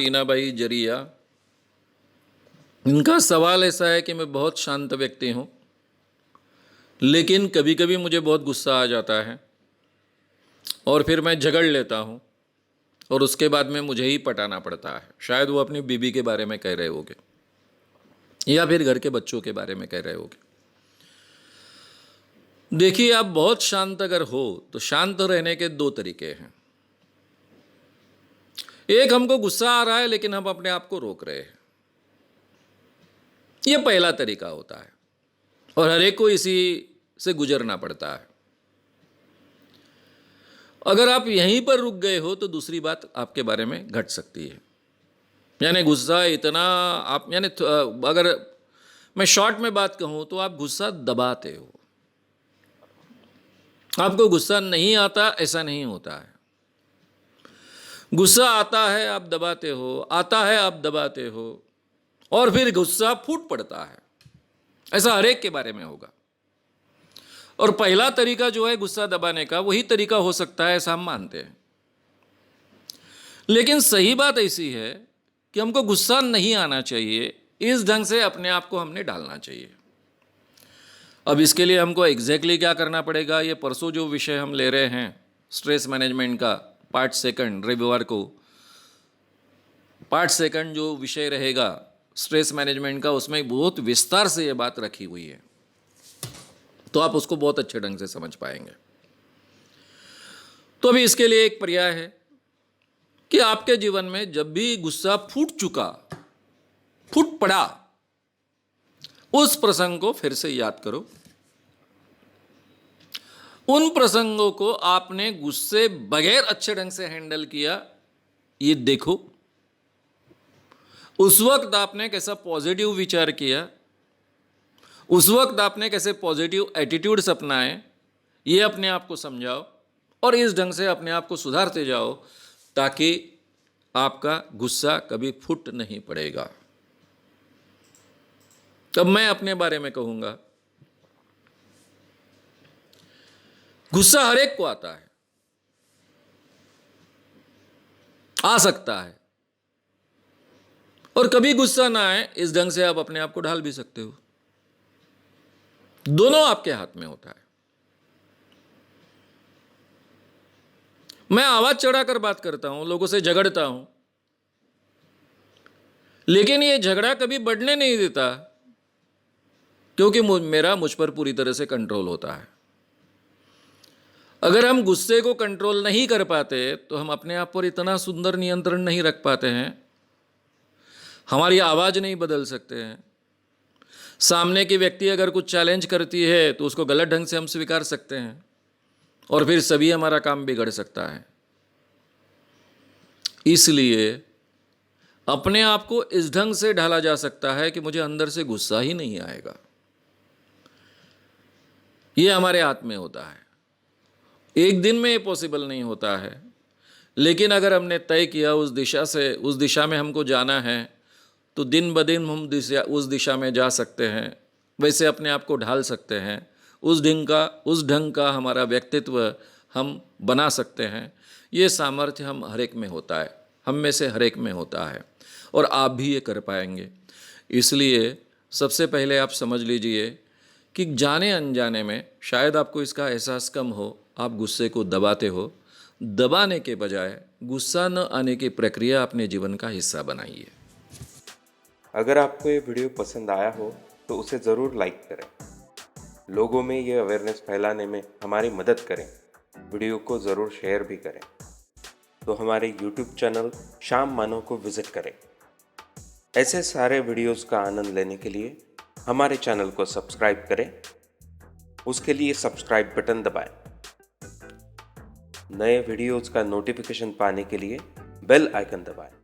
टीनाबाई जरिया। इनका सवाल ऐसा है कि मैं बहुत शांत व्यक्ति हूँ, लेकिन कभी कभी मुझे बहुत गुस्सा आ जाता है और फिर मैं झगड़ लेता हूँ और उसके बाद में मुझे ही पटाना पड़ता है। शायद वो अपनी बीबी के बारे में कह रहे होंगे या फिर घर के बच्चों के बारे में कह रहे होंगे। देखिए, आप बहुत शांत अगर हो तो शांत रहने के दो तरीके हैं। एक, हमको गुस्सा आ रहा है लेकिन हम अपने आप को रोक रहे हैं, यह पहला तरीका होता है और हर एक को इसी से गुजरना पड़ता है। अगर आप यहीं पर रुक गए हो तो दूसरी बात आपके बारे में घट सकती है। यानी गुस्सा इतना आप अगर मैं शॉर्ट में बात कहूं तो आप गुस्सा दबाते हो। आपको गुस्सा नहीं आता ऐसा नहीं होता है। गुस्सा आता है, आप दबाते हो, आता है, आप दबाते हो और फिर गुस्सा फूट पड़ता है। ऐसा हर एक के बारे में होगा। और पहला तरीका जो है गुस्सा दबाने का, वही तरीका हो सकता है ऐसा हम मानते हैं। लेकिन सही बात ऐसी है कि हमको गुस्सा नहीं आना चाहिए, इस ढंग से अपने आप को हमने डालना चाहिए। अब इसके लिए हमको एग्जैक्टली क्या करना पड़ेगा, ये परसों जो विषय हम ले रहे हैं स्ट्रेस मैनेजमेंट का पार्ट सेकंड, रविवार को पार्ट सेकंड जो विषय रहेगा स्ट्रेस मैनेजमेंट का, उसमें बहुत विस्तार से ये बात रखी हुई है, तो आप उसको बहुत अच्छे ढंग से समझ पाएंगे। तो अभी इसके लिए एक पर्याय है कि आपके जीवन में जब भी गुस्सा फूट पड़ा, उस प्रसंग को फिर से याद करो। उन प्रसंगों को आपने गुस्से बगैर अच्छे ढंग से हैंडल किया, ये देखो। उस वक्त आपने कैसा पॉजिटिव विचार किया, उस वक्त आपने कैसे पॉजिटिव एटीट्यूड्स अपनाए, ये अपने आप को समझाओ और इस ढंग से अपने आप को सुधारते जाओ ताकि आपका गुस्सा कभी फूट नहीं पड़ेगा। तब मैं अपने बारे में कहूंगा, गुस्सा हर एक को आता है, आ सकता है, और कभी गुस्सा ना आए इस ढंग से आप अपने आप को ढाल भी सकते हो। दोनों आपके हाथ में होता है। मैं आवाज चढ़ाकर बात करता हूं, लोगों से झगड़ता हूं, लेकिन ये झगड़ा कभी बढ़ने नहीं देता क्योंकि मेरा मुझ पर पूरी तरह से कंट्रोल होता है। अगर हम गुस्से को कंट्रोल नहीं कर पाते तो हम अपने आप पर इतना सुंदर नियंत्रण नहीं रख पाते हैं, हमारी आवाज नहीं बदल सकते हैं। सामने की व्यक्ति अगर कुछ चैलेंज करती है तो उसको गलत ढंग से हम स्वीकार सकते हैं और फिर सभी हमारा काम बिगड़ सकता है। इसलिए अपने आप को इस ढंग से ढाला जा सकता है कि मुझे अंदर से गुस्सा ही नहीं आएगा। ये हमारे हाथ में होता है। एक दिन में ये पॉसिबल नहीं होता है, लेकिन अगर हमने तय किया उस दिशा में हमको जाना है तो दिन ब दिन हम उस दिशा में जा सकते हैं, वैसे अपने आप को ढाल सकते हैं। उस ढंग का हमारा व्यक्तित्व हम बना सकते हैं। ये सामर्थ्य हम हर एक में होता है, हम में से हर एक में होता है और आप भी ये कर पाएंगे। इसलिए सबसे पहले आप समझ लीजिए कि जाने अनजाने में शायद आपको इसका एहसास कम हो, आप गुस्से को दबाते हो। दबाने के बजाय गुस्सा न आने की प्रक्रिया अपने जीवन का हिस्सा बनाइए। अगर आपको ये वीडियो पसंद आया हो तो उसे ज़रूर लाइक करें, लोगों में ये अवेयरनेस फैलाने में हमारी मदद करें। वीडियो को ज़रूर शेयर भी करें। तो हमारे YouTube चैनल श्याम मानव को विज़िट करें। ऐसे सारे वीडियोस का आनंद लेने के लिए हमारे चैनल को सब्सक्राइब करें। उसके लिए सब्सक्राइब बटन दबाएं। नए वीडियोस का नोटिफिकेशन पाने के लिए बेल आइकन दबाएं।